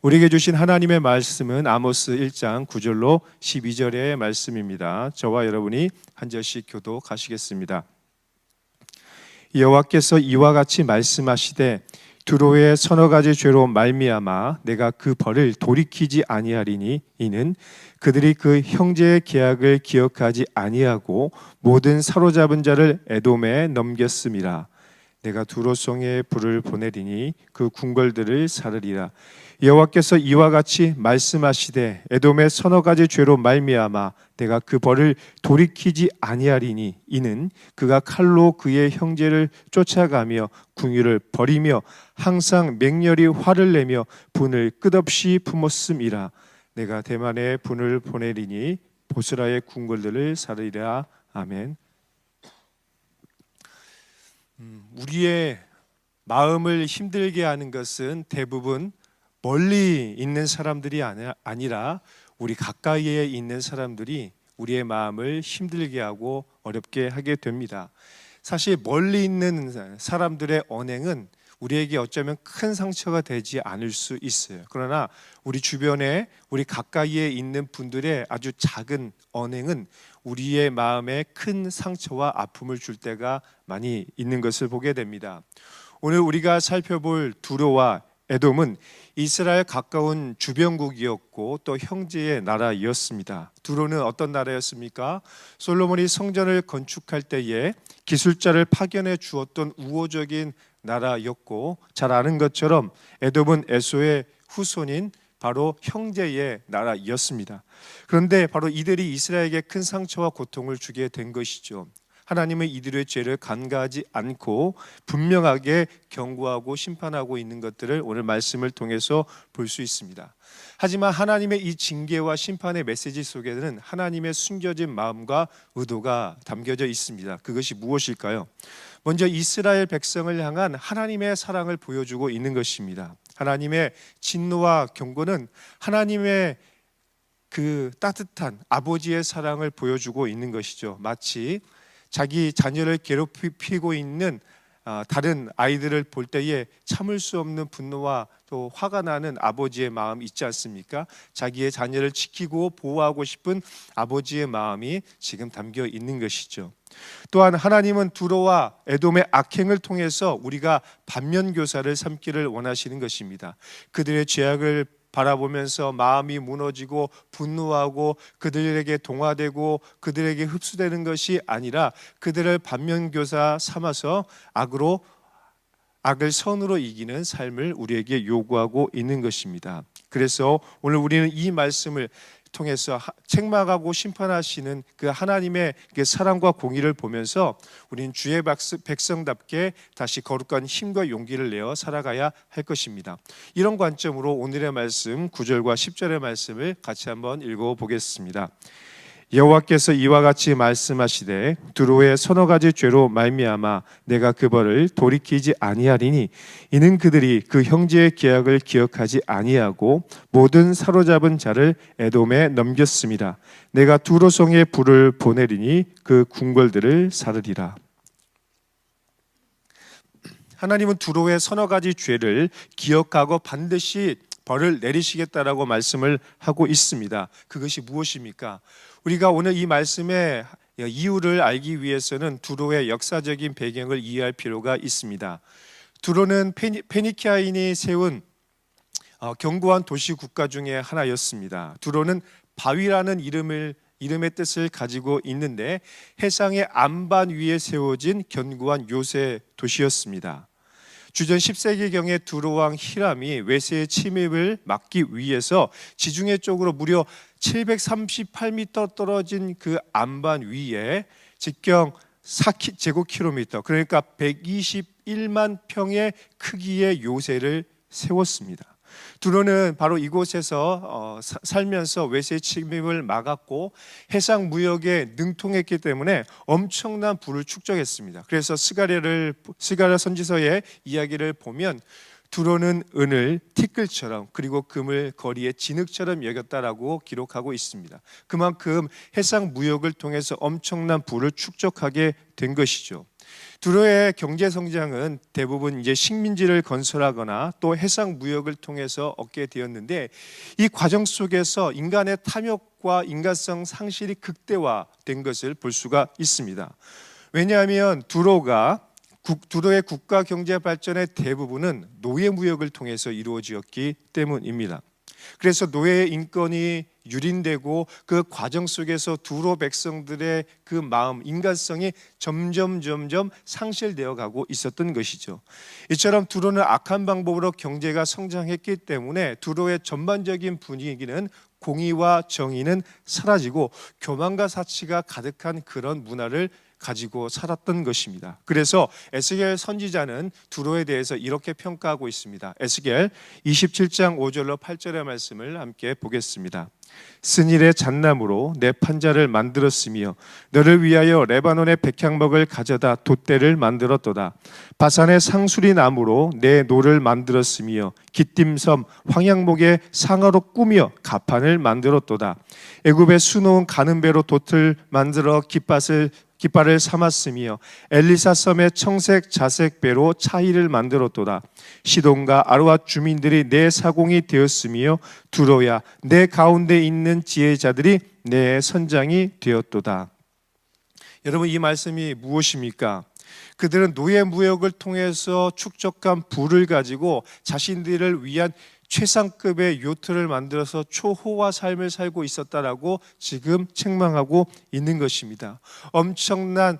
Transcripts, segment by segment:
우리에게 주신 하나님의 말씀은 아모스 1장 9절로 12절의 말씀입니다. 저와 여러분이 한 절씩 교독하시겠습니다. 여호와께서 이와 같이 말씀하시되 두로의 서너 가지 죄로 말미암아 내가 그 벌을 돌이키지 아니하리니 이는 그들이 그 형제의 계약을 기억하지 아니하고 모든 사로잡은 자를 에돔에 넘겼음이라. 내가 두로성에 불을 보내리니 그 궁궐들을 사르리라. 여호와께서 이와 같이 말씀하시되 에돔의 서너 가지 죄로 말미암아 내가 그 벌을 돌이키지 아니하리니 이는 그가 칼로 그의 형제를 쫓아가며 궁유를 버리며 항상 맹렬히 화를 내며 분을 끝없이 품었음이라. 내가 대만에 분을 보내리니 보스라의 궁궐들을 사르리라. 아멘. 우리의 마음을 힘들게 하는 것은 대부분 멀리 있는 사람들이 아니라 우리 가까이에 있는 사람들이 우리의 마음을 힘들게 하고 어렵게 하게 됩니다. 사실 멀리 있는 사람들의 언행은 우리에게 어쩌면 큰 상처가 되지 않을 수 있어요. 그러나 우리 주변에 우리 가까이에 있는 분들의 아주 작은 언행은 우리의 마음에 큰 상처와 아픔을 줄 때가 많이 있는 것을 보게 됩니다. 오늘 우리가 살펴볼 두로와 에돔은 이스라엘 가까운 주변국이었고 또 형제의 나라였습니다. 두로는 어떤 나라였습니까? 솔로몬이 성전을 건축할 때에 기술자를 파견해 주었던 우호적인 나라였고, 잘 아는 것처럼 에돔은 에소의 후손인 바로 형제의 나라였습니다. 그런데 바로 이들이 이스라엘에게 큰 상처와 고통을 주게 된 것이죠. 하나님은 이들의 죄를 간과하지 않고 분명하게 경고하고 심판하고 있는 것들을 오늘 말씀을 통해서 볼 수 있습니다. 하지만 하나님의 이 징계와 심판의 메시지 속에는 하나님의 숨겨진 마음과 의도가 담겨져 있습니다. 그것이 무엇일까요? 먼저 이스라엘 백성을 향한 하나님의 사랑을 보여주고 있는 것입니다. 하나님의 진노와 경고는 하나님의 그 따뜻한 아버지의 사랑을 보여주고 있는 것이죠. 마치 자기 자녀를 괴롭히고 있는 다른 아이들을 볼 때에 참을 수 없는 분노와 또 화가 나는 아버지의 마음 있지 않습니까? 자기의 자녀를 지키고 보호하고 싶은 아버지의 마음이 지금 담겨 있는 것이죠. 또한 하나님은 두로와 에돔의 악행을 통해서 우리가 반면교사를 삼기를 원하시는 것입니다. 그들의 죄악을 바라보면서 마음이 무너지고 분노하고 그들에게 동화되고 그들에게 흡수되는 것이 아니라 그들을 반면교사 삼아서 악을 선으로 이기는 삶을 우리에게 요구하고 있는 것입니다. 그래서 오늘 우리는 이 말씀을 통해서 책망하고 심판하시는 그 하나님의 그 사랑과 공의를 보면서 우리는 주의 백성답게 다시 거룩한 힘과 용기를 내어 살아가야 할 것입니다. 이런 관점으로 오늘의 말씀 9절과 10절의 말씀을 같이 한번 읽어보겠습니다. 여호와께서 이와 같이 말씀하시되 두로의 서너 가지 죄로 말미암아 내가 그 벌을 돌이키지 아니하리니 이는 그들이 그 형제의 계약을 기억하지 아니하고 모든 사로잡은 자를 에돔에 넘겼습니다. 내가 두로성에 불을 보내리니 그 궁궐들을 사르리라. 하나님은 두로의 서너 가지 죄를 기억하고 반드시 벌을 내리시겠다라고 말씀을 하고 있습니다. 그것이 무엇입니까? 우리가 오늘 이 말씀의 이유를 알기 위해서는 두로의 역사적인 배경을 이해할 필요가 있습니다. 두로는 페니키아인이 세운 견고한 도시 국가 중에 하나였습니다. 두로는 바위라는 이름의 뜻을 가지고 있는데 해상의 안반 위에 세워진 견고한 요새 도시였습니다. 주전 10세기경에 두로왕 히람이 외세의 침입을 막기 위해서 지중해 쪽으로 무려 738m 떨어진 그 안반 위에 직경 4제곱킬로미터, 그러니까 121만 평의 크기의 요새를 세웠습니다. 두로는 바로 이곳에서 살면서 외세 침입을 막았고 해상 무역에 능통했기 때문에 엄청난 부를 축적했습니다. 그래서 스가랴 선지서의 이야기를 보면 두로는 은을 티끌처럼 그리고 금을 거리의 진흙처럼 여겼다라고 기록하고 있습니다. 그만큼 해상 무역을 통해서 엄청난 부를 축적하게 된 것이죠. 두로의 경제 성장은 대부분 이제 식민지를 건설하거나 또 해상 무역을 통해서 얻게 되었는데, 이 과정 속에서 인간의 탐욕과 인간성 상실이 극대화된 것을 볼 수가 있습니다. 왜냐하면 두로의 국가 경제 발전의 대부분은 노예 무역을 통해서 이루어지었기 때문입니다. 그래서 노예의 인권이 유린되고 그 과정 속에서 두로 백성들의 그 마음, 인간성이 점점 상실되어 가고 있었던 것이죠. 이처럼 두로는 악한 방법으로 경제가 성장했기 때문에 두로의 전반적인 분위기는 공의와 정의는 사라지고 교만과 사치가 가득한 그런 문화를 가지고 살았던 것입니다. 그래서 에스겔 선지자는 두로에 대해서 이렇게 평가하고 있습니다. 에스겔 27장 5절로 8절의 말씀을 함께 보겠습니다. 스닐의 잣나무로 내 판자를 만들었으며 너를 위하여 레바논의 백향목을 가져다 돛대를 만들었도다. 바산의 상수리 나무로 내 노를 만들었으며 기띔섬 황양목의 상아로 꾸며 가판을 만들었도다. 애굽의 수놓은 가는 배로 돛을 만들어 깃발을 삼았으며 엘리사 섬의 청색 자색 배로 차이를 만들었도다. 시돈과 아르와 주민들이 내 사공이 되었으며 두로야 내 가운데 있는 지혜자들이 내 선장이 되었도다. 여러분, 이 말씀이 무엇입니까? 그들은 노예 무역을 통해서 축적한 부를 가지고 자신들을 위한 최상급의 요트를 만들어서 초호화 삶을 살고 있었다라고 지금 책망하고 있는 것입니다. 엄청난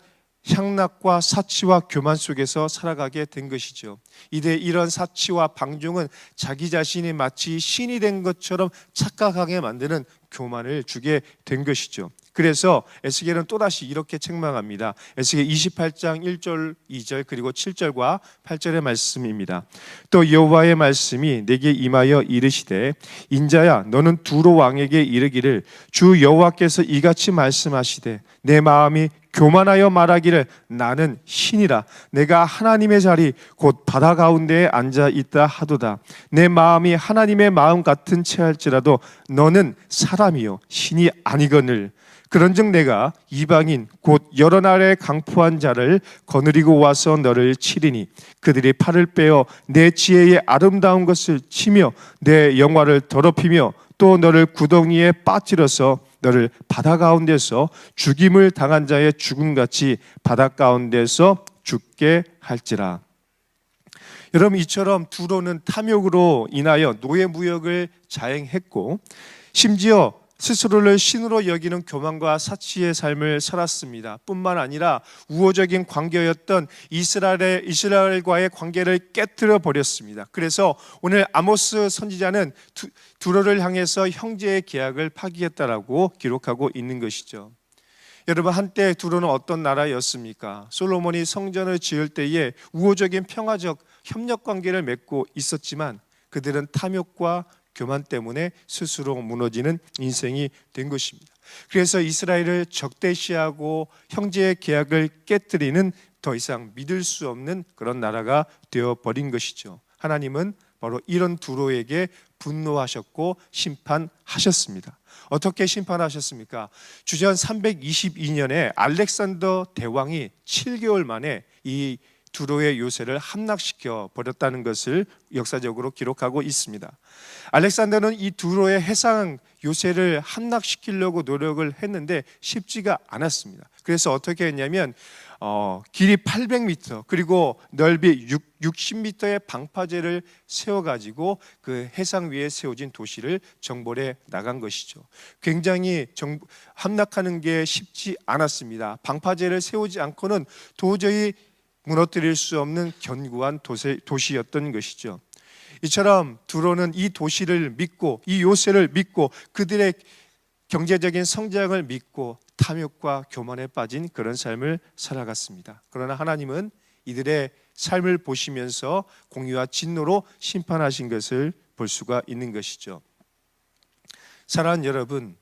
향락과 사치와 교만 속에서 살아가게 된 것이죠. 이런 사치와 방종은 자기 자신이 마치 신이 된 것처럼 착각하게 만드는 교만을 주게 된 것이죠. 그래서 에스겔은 또다시 이렇게 책망합니다. 에스겔 28장 1절, 2절 그리고 7절과 8절의 말씀입니다. 또 여호와의 말씀이 내게 임하여 이르시되 인자야 너는 두로 왕에게 이르기를 주 여호와께서 이같이 말씀하시되 내 마음이 교만하여 말하기를 나는 신이라 내가 하나님의 자리 곧 바다 가운데에 앉아 있다 하도다. 내 마음이 하나님의 마음 같은 체할지라도 너는 사람이요 신이 아니거늘. 그런즉 내가 이방인 곧 여러 나라에 강포한 자를 거느리고 와서 너를 치리니 그들이 팔을 빼어 내 지혜의 아름다운 것을 치며 내 영화를 더럽히며 또 너를 구덩이에 빠뜨려서 너를 바다 가운데서 죽임을 당한 자의 죽음같이 바다 가운데서 죽게 할지라. 여러분, 이처럼 두로는 탐욕으로 인하여 노예 무역을 자행했고 심지어 스스로를 신으로 여기는 교만과 사치의 삶을 살았습니다. 뿐만 아니라 우호적인 관계였던 이스라엘과의 관계를 깨뜨려 버렸습니다. 그래서 오늘 아모스 선지자는 두로를 향해서 형제의 계약을 파기했다라고 기록하고 있는 것이죠. 여러분, 한때 두로는 어떤 나라였습니까? 솔로몬이 성전을 지을 때에 우호적인 평화적 협력 관계를 맺고 있었지만 그들은 탐욕과 교만 때문에 스스로 무너지는 인생이 된 것입니다. 그래서 이스라엘을 적대시하고 형제의 계약을 깨뜨리는 더 이상 믿을 수 없는 그런 나라가 되어버린 것이죠. 하나님은 바로 이런 두로에게 분노하셨고 심판하셨습니다. 어떻게 심판하셨습니까? 주전 322년에 알렉산더 대왕이 7개월 만에 이 두로의 요새를 함락시켜 버렸다는 것을 역사적으로 기록하고 있습니다. 알렉산더는 이 두로의 해상 요새를 함락시키려고 노력을 했는데 쉽지가 않았습니다. 그래서 어떻게 했냐면 길이 800m 그리고 넓이 60m의 방파제를 세워가지고 그 해상 위에 세워진 도시를 정벌해 나간 것이죠. 굉장히 함락하는 게 쉽지 않았습니다. 방파제를 세우지 않고는 도저히 무너뜨릴 수 없는 견고한 도시였던 것이죠. 이처럼 두로는 이 도시를 믿고 이 요새를 믿고 그들의 경제적인 성장을 믿고 탐욕과 교만에 빠진 그런 삶을 살아갔습니다. 그러나 하나님은 이들의 삶을 보시면서 공의와 진노로 심판하신 것을 볼 수가 있는 것이죠. 사랑하는 여러분,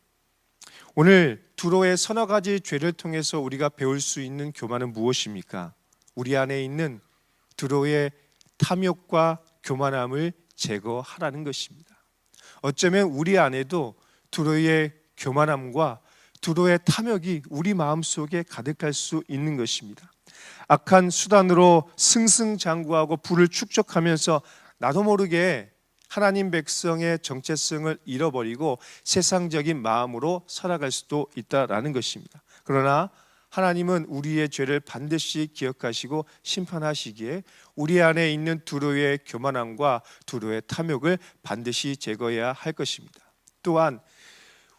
오늘 두로의 서너 가지 죄를 통해서 우리가 배울 수 있는 교만은 무엇입니까? 우리 안에 있는 두로의 탐욕과 교만함을 제거하라는 것입니다. 어쩌면 우리 안에도 두로의 교만함과 두로의 탐욕이 우리 마음속에 가득할 수 있는 것입니다. 악한 수단으로 승승장구하고 부를 축적하면서 나도 모르게 하나님 백성의 정체성을 잃어버리고 세상적인 마음으로 살아갈 수도 있다라는 것입니다. 그러나 하나님은 우리의 죄를 반드시 기억하시고 심판하시기에 우리 안에 있는 두려의 교만함과 두려의 탐욕을 반드시 제거해야 할 것입니다. 또한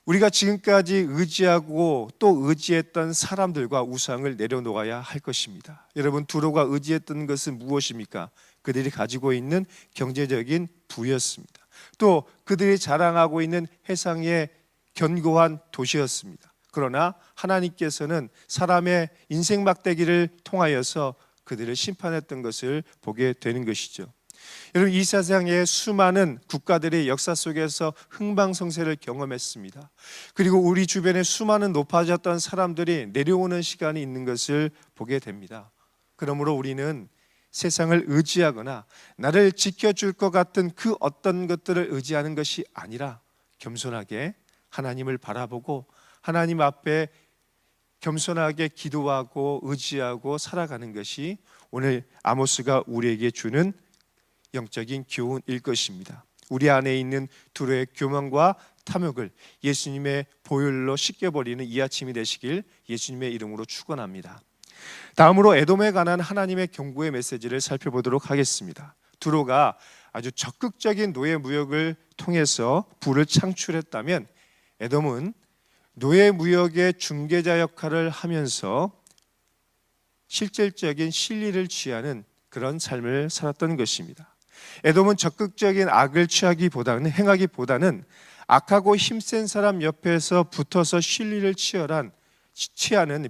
우리가 지금까지 의지하고 또 의지했던 사람들과 우상을 내려놓아야 할 것입니다. 여러분, 두로가 의지했던 것은 무엇입니까? 그들이 가지고 있는 경제적인 부였습니다. 또 그들이 자랑하고 있는 해상의 견고한 도시였습니다. 그러나 하나님께서는 사람의 인생 막대기를 통하여서 그들을 심판했던 것을 보게 되는 것이죠. 여러분, 이 세상의 수많은 국가들의 역사 속에서 흥방성쇠를 경험했습니다. 그리고 우리 주변에 수많은 높아졌던 사람들이 내려오는 시간이 있는 것을 보게 됩니다. 그러므로 우리는 세상을 의지하거나 나를 지켜줄 것 같은 그 어떤 것들을 의지하는 것이 아니라 겸손하게 하나님을 바라보고 하나님 앞에 겸손하게 기도하고 의지하고 살아가는 것이 오늘 아모스가 우리에게 주는 영적인 교훈일 것입니다. 우리 안에 있는 두려의 교만과 탐욕을 예수님의 보혈로 씻겨버리는 이 아침이 되시길 예수님의 이름으로 축원합니다. 다음으로 에돔에 관한 하나님의 경고의 메시지를 살펴보도록 하겠습니다. 두로가 아주 적극적인 노예 무역을 통해서 부를 창출했다면 에돔은 노예 무역의 중개자 역할을 하면서 실질적인 실리를 취하는 그런 삶을 살았던 것입니다. 에돔은 적극적인 악을 행하기보다는 악하고 힘센 사람 옆에서 붙어서 실리를 취하는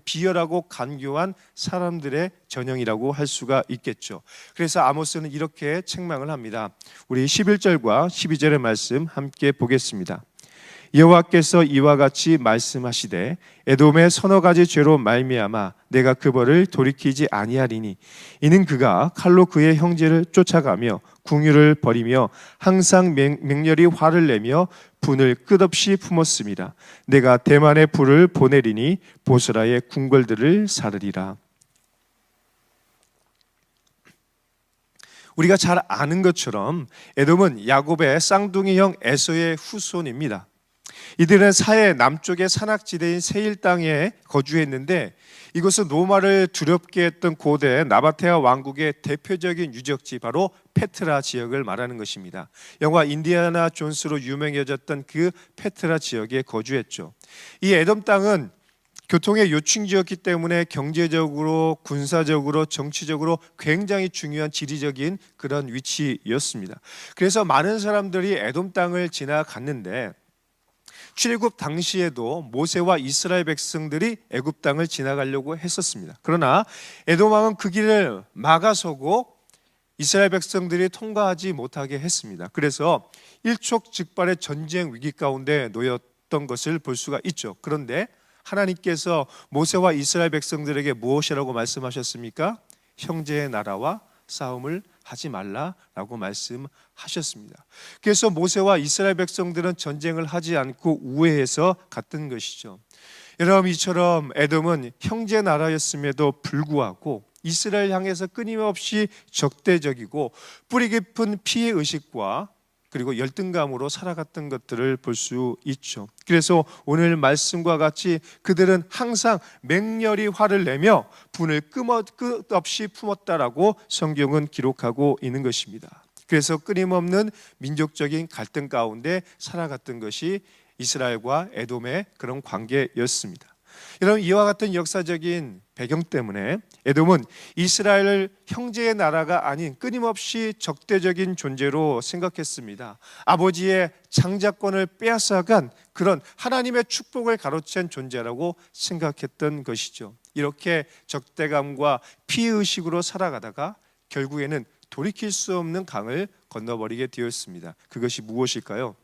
비열하고 간교한 사람들의 전형이라고 할 수가 있겠죠. 그래서 아모스는 이렇게 책망을 합니다. 우리 11절과 12절의 말씀 함께 보겠습니다. 여호와께서 이와 같이 말씀하시되 에돔의 서너 가지 죄로 말미암아 내가 그 벌을 돌이키지 아니하리니 이는 그가 칼로 그의 형제를 쫓아가며 궁유를 벌이며 항상 맹렬히 화를 내며 분을 끝없이 품었습니다. 내가 대만의 불을 보내리니 보스라의 궁궐들을 사르리라. 우리가 잘 아는 것처럼 에돔은 야곱의 쌍둥이 형 에서의 후손입니다. 이들은 사해 남쪽의 산악지대인 세일 땅에 거주했는데 이곳은 로마를 두렵게 했던 고대 나바테아 왕국의 대표적인 유적지 바로 페트라 지역을 말하는 것입니다. 영화 인디아나 존스로 유명해졌던 그 페트라 지역에 거주했죠. 이 에돔 땅은 교통의 요충지였기 때문에 경제적으로, 군사적으로, 정치적으로 굉장히 중요한 지리적인 그런 위치였습니다. 그래서 많은 사람들이 에돔 땅을 지나갔는데 출애굽 당시에도 모세와 이스라엘 백성들이 애굽 땅을 지나가려고 했었습니다. 그러나 에돔 왕은 그 길을 막아서고 이스라엘 백성들이 통과하지 못하게 했습니다. 그래서 일촉즉발의 전쟁 위기 가운데 놓였던 것을 볼 수가 있죠. 그런데 하나님께서 모세와 이스라엘 백성들에게 무엇이라고 말씀하셨습니까? 형제의 나라와 싸움을 하지 말라라고 말씀하셨습니다. 그래서 모세와 이스라엘 백성들은 전쟁을 하지 않고 우회해서 갔던 것이죠. 여러분, 이처럼 에돔은 형제 나라였음에도 불구하고 이스라엘 향해서 끊임없이 적대적이고 뿌리 깊은 피해의식과 그리고 열등감으로 살아갔던 것들을 볼 수 있죠. 그래서 오늘 말씀과 같이 그들은 항상 맹렬히 화를 내며 분을 끝없이 품었다라고 성경은 기록하고 있는 것입니다. 그래서 끊임없는 민족적인 갈등 가운데 살아갔던 것이 이스라엘과 에돔의 그런 관계였습니다. 여러분, 이와 같은 역사적인 배경 때문에 에돔은 이스라엘을 형제의 나라가 아닌 끊임없이 적대적인 존재로 생각했습니다. 아버지의 장자권을 빼앗아간 그런 하나님의 축복을 가로챈 존재라고 생각했던 것이죠. 이렇게 적대감과 피해의식으로 살아가다가 결국에는 돌이킬 수 없는 강을 건너버리게 되었습니다. 그것이 무엇일까요?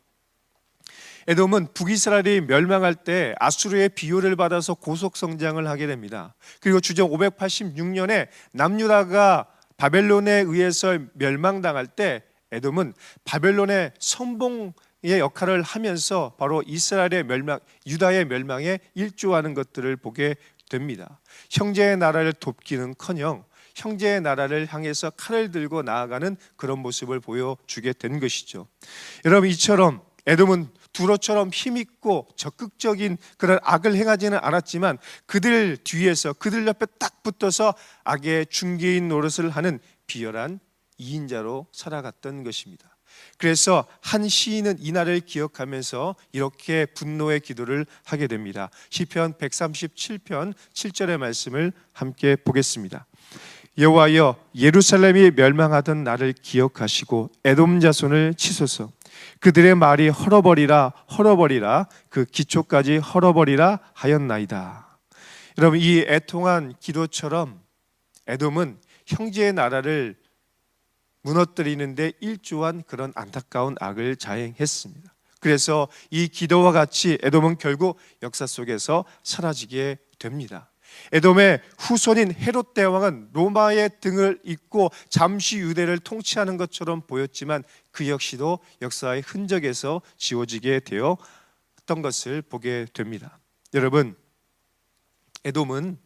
에돔은 북이스라엘이 멸망할 때 아수르의 비호를 받아서 고속 성장을 하게 됩니다. 그리고 주전 586년에 남유다가 바벨론에 의해서 멸망당할 때 에돔은 바벨론의 선봉의 역할을 하면서 바로 이스라엘의 멸망, 유다의 멸망에 일조하는 것들을 보게 됩니다. 형제의 나라를 돕기는커녕 형제의 나라를 향해서 칼을 들고 나아가는 그런 모습을 보여주게 된 것이죠. 여러분, 이처럼 에돔은 두로처럼 힘있고 적극적인 그런 악을 행하지는 않았지만 그들 뒤에서, 그들 옆에 딱 붙어서 악의 중개인 노릇을 하는 비열한 이인자로 살아갔던 것입니다. 그래서 한 시인은 이날을 기억하면서 이렇게 분노의 기도를 하게 됩니다. 시편 137편 7절의 말씀을 함께 보겠습니다. 여호와여, 예루살렘이 멸망하던 날을 기억하시고 에돔 자손을 치소서. 그들의 말이 헐어버리라 헐어버리라, 그 기초까지 헐어버리라 하였나이다. 여러분, 이 애통한 기도처럼 에돔은 형제의 나라를 무너뜨리는데 일조한 그런 안타까운 악을 자행했습니다. 그래서 이 기도와 같이 에돔은 결국 역사 속에서 사라지게 됩니다. 에돔의 후손인 헤롯 대왕은 로마의 등을 잇고 잠시 유대를 통치하는 것처럼 보였지만 그 역시도 역사의 흔적에서 지워지게 되었던 것을 보게 됩니다. 여러분, 에돔은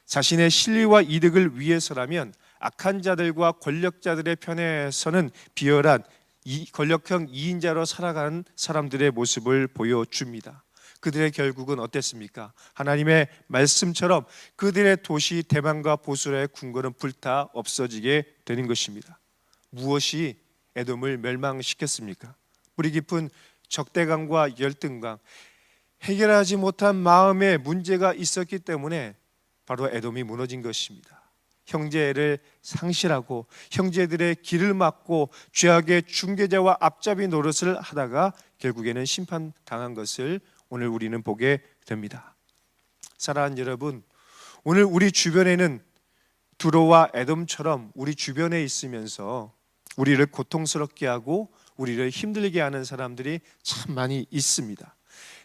자신의 실리와 이득을 위해서라면 악한 자들과 권력자들의 편에 서는 비열한 권력형 이인자로 살아가는 사람들의 모습을 보여줍니다. 그들의 결국은 어땠습니까? 하나님의 말씀처럼 그들의 도시 대만과 보스라의 궁궐은 불타 없어지게 되는 것입니다. 무엇이 에돔을 멸망시켰습니까? 뿌리 깊은 적대감과 열등감, 해결하지 못한 마음의 문제가 있었기 때문에 바로 에돔이 무너진 것입니다. 형제를 상실하고 형제들의 길을 막고 죄악의 중개자와 앞잡이 노릇을 하다가 결국에는 심판당한 것을 오늘 우리는 보게 됩니다. 사랑하는 여러분, 오늘 우리 주변에는 두로와 에돔처럼 우리 주변에 있으면서 우리를 고통스럽게 하고 우리를 힘들게 하는 사람들이 참 많이 있습니다.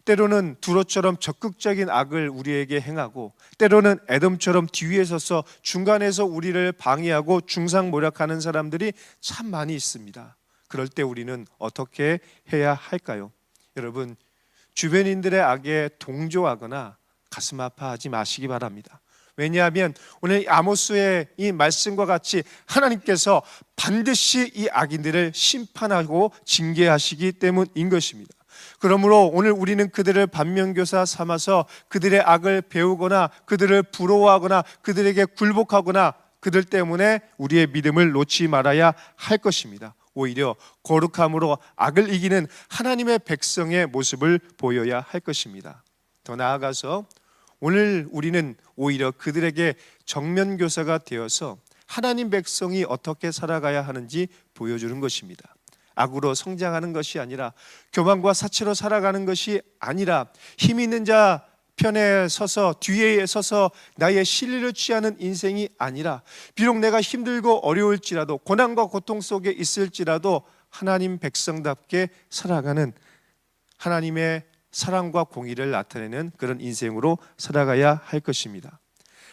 때로는 두로처럼 적극적인 악을 우리에게 행하고 때로는 에돔처럼 뒤에 서서 중간에서 우리를 방해하고 중상모략하는 사람들이 참 많이 있습니다. 그럴 때 우리는 어떻게 해야 할까요? 여러분, 주변인들의 악에 동조하거나 가슴 아파하지 마시기 바랍니다. 왜냐하면 오늘 아모스의 이 말씀과 같이 하나님께서 반드시 이 악인들을 심판하고 징계하시기 때문인 것입니다. 그러므로 오늘 우리는 그들을 반면교사 삼아서 그들의 악을 배우거나 그들을 부러워하거나 그들에게 굴복하거나 그들 때문에 우리의 믿음을 놓지 말아야 할 것입니다. 오히려 거룩함으로 악을 이기는 하나님의 백성의 모습을 보여야 할 것입니다. 더 나아가서 오늘 우리는 오히려 그들에게 정면교사가 되어서 하나님 백성이 어떻게 살아가야 하는지 보여주는 것입니다. 악으로 성장하는 것이 아니라 교만과 사치로 살아가는 것이 아니라 힘 있는 자 편에 서서 뒤에 서서 나의 실리를 취하는 인생이 아니라 비록 내가 힘들고 어려울지라도 고난과 고통 속에 있을지라도 하나님 백성답게 살아가는 하나님의 사랑과 공의를 나타내는 그런 인생으로 살아가야 할 것입니다.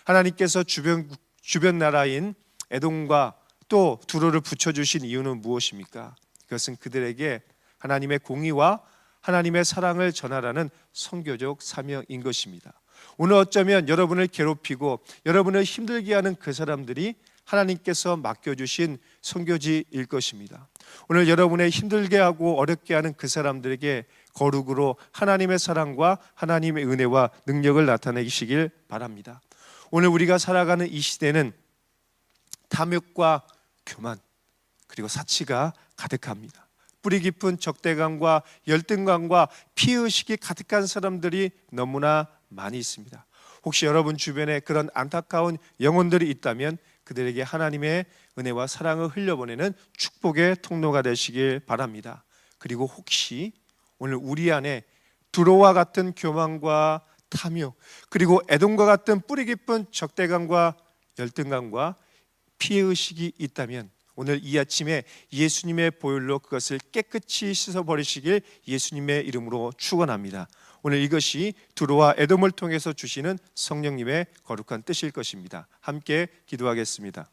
하나님께서 주변 나라인 에돔과 또 두로를 붙여주신 이유는 무엇입니까? 그것은 그들에게 하나님의 공의와 하나님의 사랑을 전하라는 선교적 사명인 것입니다. 오늘 어쩌면 여러분을 괴롭히고 여러분을 힘들게 하는 그 사람들이 하나님께서 맡겨주신 선교지일 것입니다. 오늘 여러분의 힘들게 하고 어렵게 하는 그 사람들에게 거룩으로 하나님의 사랑과 하나님의 은혜와 능력을 나타내시길 바랍니다. 오늘 우리가 살아가는 이 시대는 탐욕과 교만 그리고 사치가 가득합니다. 뿌리 깊은 적대감과 열등감과 피의식이 가득한 사람들이 너무나 많이 있습니다. 혹시 여러분 주변에 그런 안타까운 영혼들이 있다면 그들에게 하나님의 은혜와 사랑을 흘려보내는 축복의 통로가 되시길 바랍니다. 그리고 혹시 오늘 우리 안에 두로와 같은 교만과 탐욕 그리고 에돔과 같은 뿌리 깊은 적대감과 열등감과 피해의식이 있다면 오늘 이 아침에 예수님의 보혈로 그것을 깨끗이 씻어버리시길 예수님의 이름으로 축원합니다. 오늘 이것이 두로와 에돔을 통해서 주시는 성령님의 거룩한 뜻일 것입니다. 함께 기도하겠습니다.